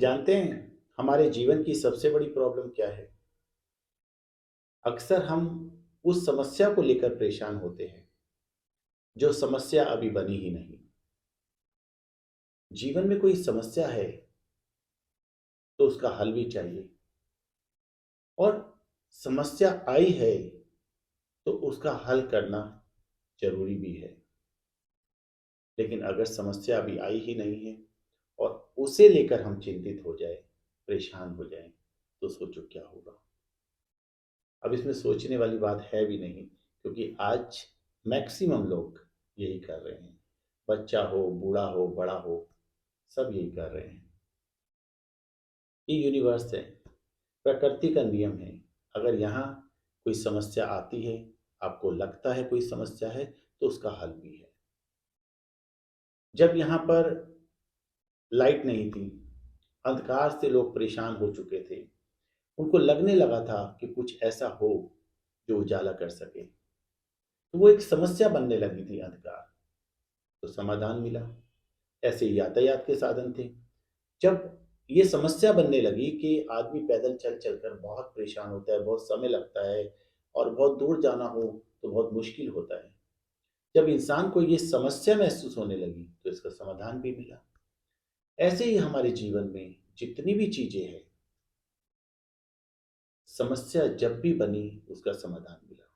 जानते हैं हमारे जीवन की सबसे बड़ी प्रॉब्लम क्या है? अक्सर हम उस समस्या को लेकर परेशान होते हैं जो समस्या अभी बनी ही नहीं। जीवन में कोई समस्या है तो उसका हल भी चाहिए, और समस्या आई है तो उसका हल करना जरूरी भी है। लेकिन अगर समस्या अभी आई ही नहीं है और उसे लेकर हम चिंतित हो जाए, परेशान हो जाए, तो सोचो क्या होगा। अब इसमें सोचने वाली बात है भी नहीं, क्योंकि आज मैक्सिमम लोग यही कर रहे हैं। बच्चा हो, बूढ़ा हो, बड़ा हो, सब यही कर रहे हैं। ये यूनिवर्स है, प्रकृति का नियम है। अगर यहाँ कोई समस्या आती है, आपको लगता है कोई समस्या है, तो उसका हल भी है। जब यहाँ पर लाइट नहीं थी, अंधकार से लोग परेशान हो चुके थे, उनको लगने लगा था कि कुछ ऐसा हो जो उजाला कर सके, तो वो एक समस्या बनने लगी थी अंधकार। तो समाधान मिला। ऐसे यातायात के साधन थे। जब ये समस्या बनने लगी कि आदमी पैदल चल चलकर बहुत परेशान होता है, बहुत समय लगता है, और बहुत दूर जाना हो तो बहुत मुश्किल होता है। जब इंसान को ये समस्या महसूस होने लगी तो इसका समाधान भी मिला। ऐसे ही हमारे जीवन में जितनी भी चीजें हैं, समस्या जब भी बनी उसका समाधान मिला।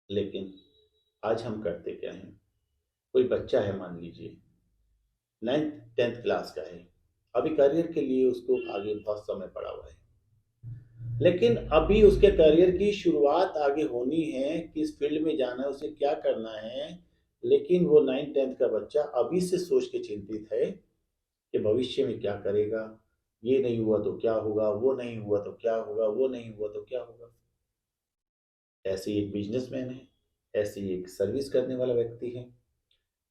लेकिन आज हम करते क्या हैं? कोई बच्चा है, मान लीजिए 9th 10th क्लास का है, अभी करियर के लिए उसको आगे बहुत समय पड़ा हुआ है, लेकिन अभी उसके करियर की शुरुआत आगे होनी है, किस फील्ड में जाना है, उसे क्या करना है। लेकिन वो 9th 10th का बच्चा अभी से सोच के चिंतित है कि भविष्य में क्या करेगा, ये नहीं हुआ तो क्या होगा, वो नहीं हुआ तो क्या होगा, वो नहीं हुआ तो क्या होगा। ऐसे ही एक बिजनेसमैन है, ऐसे ही एक सर्विस करने वाला व्यक्ति है,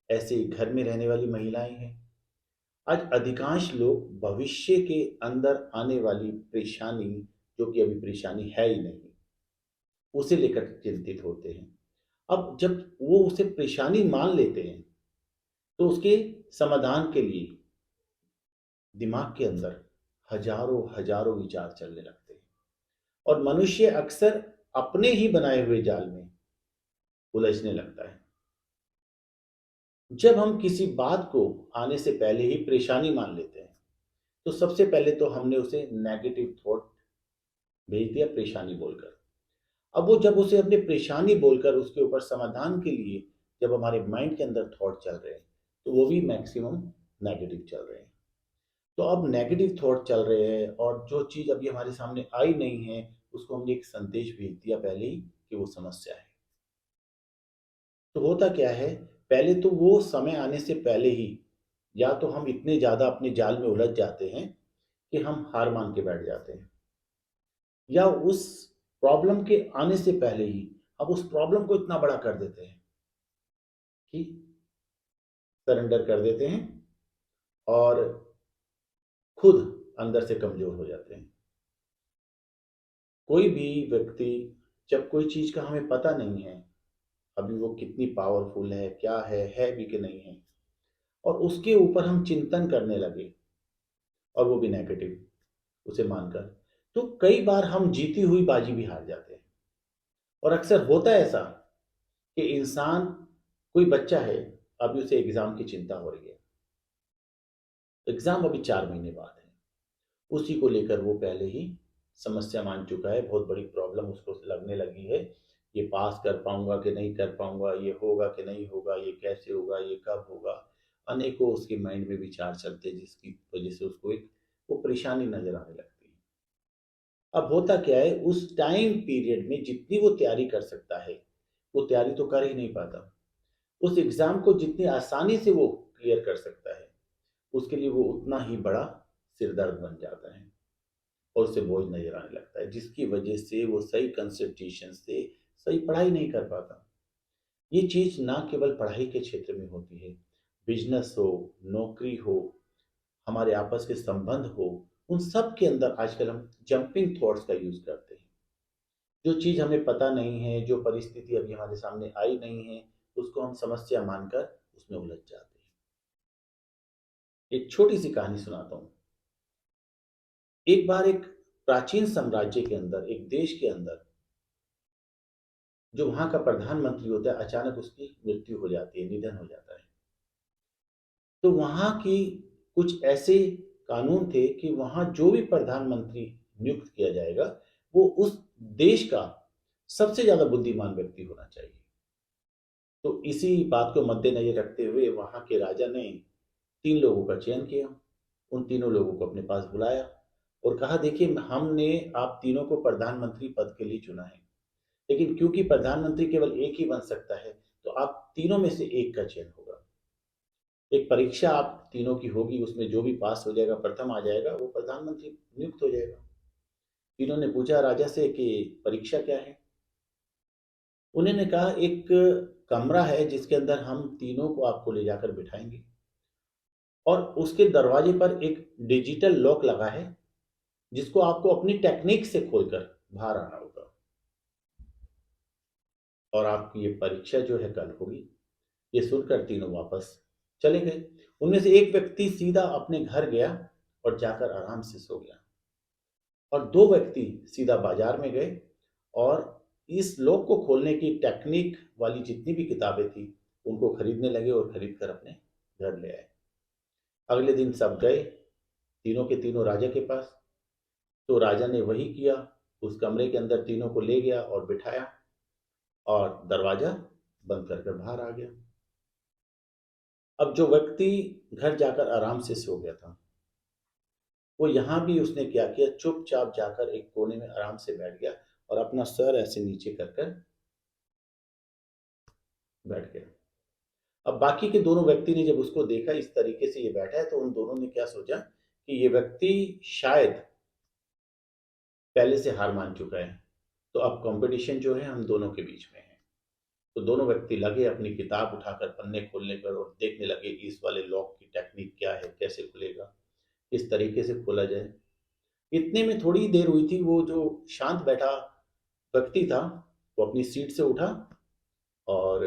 ऐसे ही घर में रहने वाली महिलाएं हैं। आज अधिकांश लोग भविष्य के अंदर आने वाली परेशानी, जो कि अभी परेशानी है ही नहीं, उसे लेकर चिंतित होते हैं। अब जब वो उसे परेशानी मान लेते हैं, तो उसके समाधान के लिए दिमाग के अंदर हजारों हजारों विचार चलने लगते हैं, और मनुष्य अक्सर अपने ही बनाए हुए जाल में उलझने लगता है। जब हम किसी बात को आने से पहले ही परेशानी मान लेते हैं, तो सबसे पहले तो हमने उसे नेगेटिव थॉट भेज दिया परेशानी बोलकर। अब वो जब उसे अपनी परेशानी बोलकर उसके ऊपर समाधान के लिए जब हमारे माइंड के अंदर थॉट चल रहे हैं, तो वो भी मैक्सिमम नेगेटिव चल रहे हैं। तो अब नेगेटिव थॉट चल रहे हैं, और जो चीज़ अभी हमारे सामने आई नहीं है, उसको हमने एक संदेश भेज दिया पहले ही कि वो समस्या है। तो होता क्या है, पहले तो वो समय आने से पहले ही या तो हम इतने ज़्यादा अपने जाल में उलझ जाते हैं कि हम हार मान के बैठ जाते हैं, या उस प्रॉब्लम के आने से पहले ही हम उस प्रॉब्लम को इतना बड़ा कर देते हैं कि सरेंडर कर देते हैं, और खुद अंदर से कमजोर हो जाते हैं। कोई भी व्यक्ति, जब कोई चीज का हमें पता नहीं है अभी वो कितनी पावरफुल है, क्या है भी कि नहीं है, और उसके ऊपर हम चिंतन करने लगे, और वो भी नेगेटिव उसे मानकर, तो कई बार हम जीती हुई बाजी भी हार जाते हैं। और अक्सर होता है ऐसा कि इंसान, कोई बच्चा है, अभी उसे एग्जाम की चिंता हो रही है, एग्जाम अभी 4 महीने बाद है, उसी को लेकर वो पहले ही समस्या मान चुका है, बहुत बड़ी प्रॉब्लम उसको लगने लगी है। ये पास कर पाऊंगा कि नहीं कर पाऊंगा, ये होगा कि नहीं होगा, ये कैसे होगा, ये कब होगा। अनेकों उसके माइंड में विचार चलते हैं, जिसकी वजह से उसको एक वो परेशानी नजर आने लगती है। अब होता क्या है, उस टाइम पीरियड में जितनी वो तैयारी कर सकता है, वो तैयारी तो कर ही नहीं पाता। उस एग्जाम को जितनी आसानी से वो क्लियर कर सकता है, उसके लिए वो उतना ही बड़ा सिरदर्द बन जाता है, और उसे बोझ नजर आने लगता है, जिसकी वजह से वो सही कंसंट्रेशन से सही पढ़ाई नहीं कर पाता। ये चीज ना केवल पढ़ाई के क्षेत्र में होती है, बिजनेस हो, नौकरी हो, हमारे आपस के संबंध हो, उन सब के अंदर आजकल हम जंपिंग थॉट्स का यूज करते हैं। जो चीज हमें पता नहीं है, जो परिस्थिति अभी हमारे सामने आई नहीं है, उसको हम समस्या मानकर उसमें उलझ जाते हैं। एक छोटी सी कहानी सुनाता हूँ। एक बार एक प्राचीन साम्राज्य के अंदर, एक देश के अंदर, जो वहां का प्रधानमंत्री होता है, अचानक उसकी मृत्यु हो जाती है, निधन हो जाता है। तो वहां की कुछ ऐसे कानून थे कि वहां जो भी प्रधानमंत्री नियुक्त किया जाएगा, वो उस देश का सबसे ज्यादा बुद्धिमान व्यक्ति होना चाहिए। तो इसी बात को मद्देनजर रखते हुए वहां के राजा ने 3 लोगों का चयन किया। उन तीनों लोगों को अपने पास बुलाया और कहा, देखिए, हमने आप तीनों को प्रधानमंत्री पद के लिए चुना है, लेकिन क्योंकि प्रधानमंत्री केवल एक ही बन सकता है, तो आप तीनों में से एक का चयन होगा। एक परीक्षा आप तीनों की होगी, उसमें जो भी पास हो जाएगा, प्रथम आ जाएगा, वो प्रधानमंत्री नियुक्त हो जाएगा। तीनों ने पूछा राजा से कि परीक्षा क्या है। उन्होंने कहा, एक कमरा है जिसके अंदर हम तीनों को आपको ले जाकर बिठाएंगे, और उसके दरवाजे पर एक डिजिटल लॉक लगा है, जिसको आपको अपनी टेक्निक से खोलकर बाहर आना होगा, और आपकी ये परीक्षा जो है कल होगी। ये सुनकर तीनों वापस चले गए। उनमें से एक व्यक्ति सीधा अपने घर गया और जाकर आराम से सो गया, और 2 व्यक्ति सीधा बाजार में गए और इस लॉक को खोलने की टेक्निक वाली जितनी भी किताबें थी, उनको खरीदने लगे और खरीद कर अपने घर ले आए। अगले दिन सब गए, तीनों के तीनों राजा के पास। तो राजा ने वही किया, उस कमरे के अंदर तीनों को ले गया और बिठाया, और दरवाजा बंद कर बाहर आ गया। अब जो व्यक्ति घर जाकर आराम से सो गया था, वो यहाँ भी उसने क्या किया, चुपचाप जाकर एक कोने में आराम से बैठ गया और अपना सर ऐसे नीचे कर कर बैठ गया। अब बाकी के दोनों व्यक्ति ने जब उसको देखा इस तरीके से ये बैठा है, तो उन दोनों ने क्या सोचा कि ये व्यक्ति शायद पहले से हार मान चुका है, तो अब कंपटीशन जो है हम दोनों के बीच में है। तो दोनों व्यक्ति लगे अपनी किताब उठाकर पन्ने खोलने पर और देखने लगे कि इस वाले लॉक की टेक्निक क्या है, कैसे खुलेगा, किस तरीके से खोला जाए। इतने में थोड़ी देर हुई थी, वो जो शांत बैठा व्यक्ति था, वो अपनी सीट से उठा और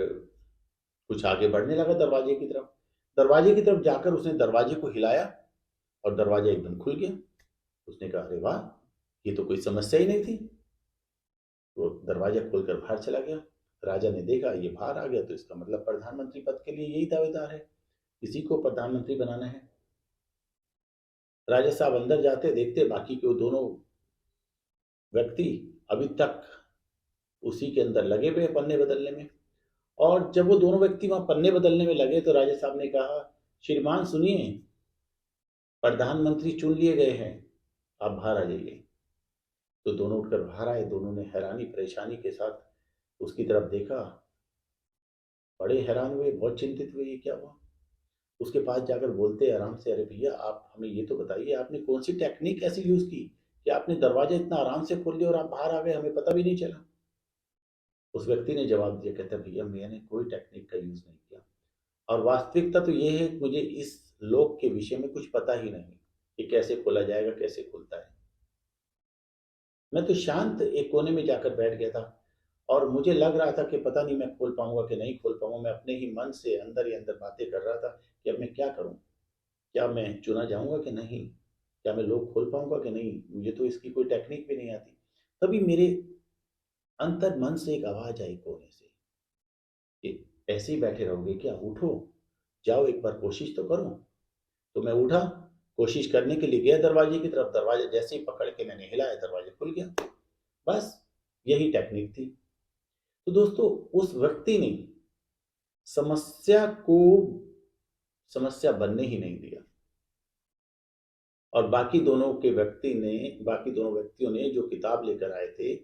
कुछ आगे बढ़ने लगा दरवाजे की तरफ। दरवाजे की तरफ जाकर उसने दरवाजे को हिलाया और दरवाजा एकदम खुल गया। उसने कहा, अरे वाह, ये तो कोई समस्या ही नहीं थी। वो दरवाजा खोलकर बाहर चला गया। राजा ने देखा ये बाहर आ गया, तो इसका मतलब प्रधानमंत्री पद के लिए यही दावेदार है, इसी को प्रधानमंत्री बनाना है। राजा साहब अंदर जाते, देखते बाकी के वो दोनों व्यक्ति अभी तक उसी के अंदर लगे हुए पन्ने बदलने में। और जब वो दोनों व्यक्ति वहां पन्ने बदलने में लगे, तो राजा साहब ने कहा, श्रीमान सुनिए, प्रधानमंत्री चुन लिए गए हैं, आप बाहर आ जाइए। तो दोनों उठकर बाहर आए। दोनों ने हैरानी परेशानी के साथ उसकी तरफ देखा, बड़े हैरान हुए, बहुत चिंतित हुए, ये क्या हुआ। उसके पास जाकर बोलते आराम से, अरे भैया, आप हमें ये तो बताइए, आपने कौन सी टेक्निक ऐसी यूज की कि आपने दरवाजा इतना आराम से खोल दिया और आप बाहर आ गए, हमें पता भी नहीं चला। उस व्यक्ति ने जवाब दिया, कहता, भैया, मैंने कोई टेक्निक का यूज नहीं किया, और वास्तविकता तो ये है कि मुझे इस लोक के विषय में कुछ पता ही नहीं कि कैसे खोला जाएगा, कैसे खुलता है। मैं तो शांत एक कोने में जाकर बैठ गया था, और मुझे लग रहा था कि पता नहीं मैं खोल पाऊंगा कि नहीं खोल पाऊंगा। मैं अपने ही मन से अंदर ही अंदर बातें कर रहा था कि अब मैं क्या करूं, क्या मैं चुना जाऊंगा कि नहीं, क्या मैं लोग खोल पाऊंगा कि नहीं, मुझे तो इसकी कोई टेक्निक भी नहीं आती। तभी मेरे अंतर मन से एक आवाज आई कोने से कि ऐसे ही बैठे रहोगे क्या, उठो, जाओ एक बार कोशिश तो करो। तो मैं उठा, कोशिश करने के लिए गया दरवाजे की तरफ। दरवाजा जैसे ही पकड़ के मैंने हिलाया, दरवाजा खुल गया। बस यही टेक्निक थी। तो दोस्तों, उस व्यक्ति ने समस्या को समस्या बनने ही नहीं दिया, और बाकी दोनों व्यक्तियों ने जो किताब लेकर आए थे,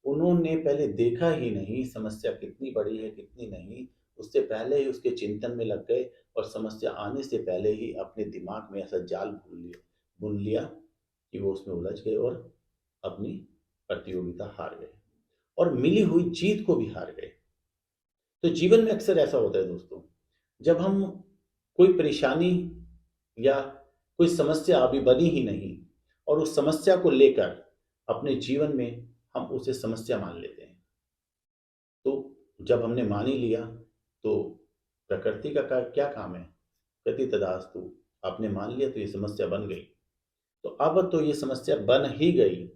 उन्होंने पहले देखा ही नहीं समस्या कितनी बड़ी है कितनी नहीं। उससे पहले ही उसके चिंतन में लग गए, और समस्या आने से पहले ही अपने दिमाग में ऐसा जाल बुन लिया कि वो उसमें उलझ गए और अपनी प्रतियोगिता हार गए, और मिली हुई जीत को भी हार गए। तो जीवन में अक्सर ऐसा होता है दोस्तों, जब हम कोई परेशानी या कोई समस्या अभी बनी ही नहीं, और उस समस्या को लेकर अपने जीवन में हम उसे समस्या मान लेते हैं। तो जब हमने मान ही लिया, तो प्रकृति का क्या काम है, गति तदास्तु, आपने मान लिया तो ये समस्या बन गई। तो अब तो ये समस्या बन ही गई।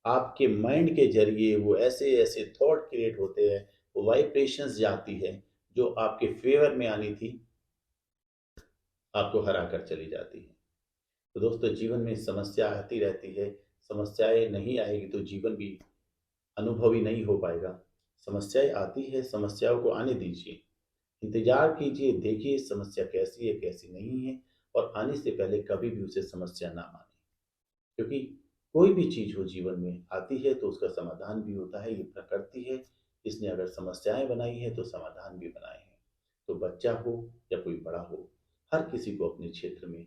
आपके माइंड के ज़रिए वो ऐसे-ऐसे थॉट क्रिएट होते हैं, वो वाइब्रेशंस जाती है, जो आपके फ़ेवर में आनी थी, आपको हरा कर चली जाती है। तो दोस्तों, जीवन में समस्या आती रहती है, समस्याएँ नहीं आएगी तो जीवन भी अनुभवी नहीं हो पाएगा। समस्याएँ आती है, समस्याओं को आने दीजिए, इंतज़ार कीजिए, देखिए समस्या कैसी है, कैसी नहीं है, और आने से पहले कभी भी उसे समस्या ना मानें। क्योंकि कोई भी चीज़ हो जीवन में आती है तो उसका समाधान भी होता है, ये प्रकृति है, इसने अगर समस्याएँ बनाई हैं तो समाधान भी बनाए हैं। तो बच्चा हो या कोई बड़ा हो, हर किसी को अपने क्षेत्र में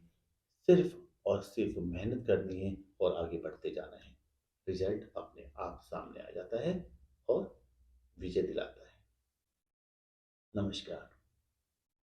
सिर्फ़ और सिर्फ़ मेहनत करनी है और आगे बढ़ते जाना है। रिज़ल्ट अपने आप सामने आ जाता है और विजय दिलाता है। नमस्कार।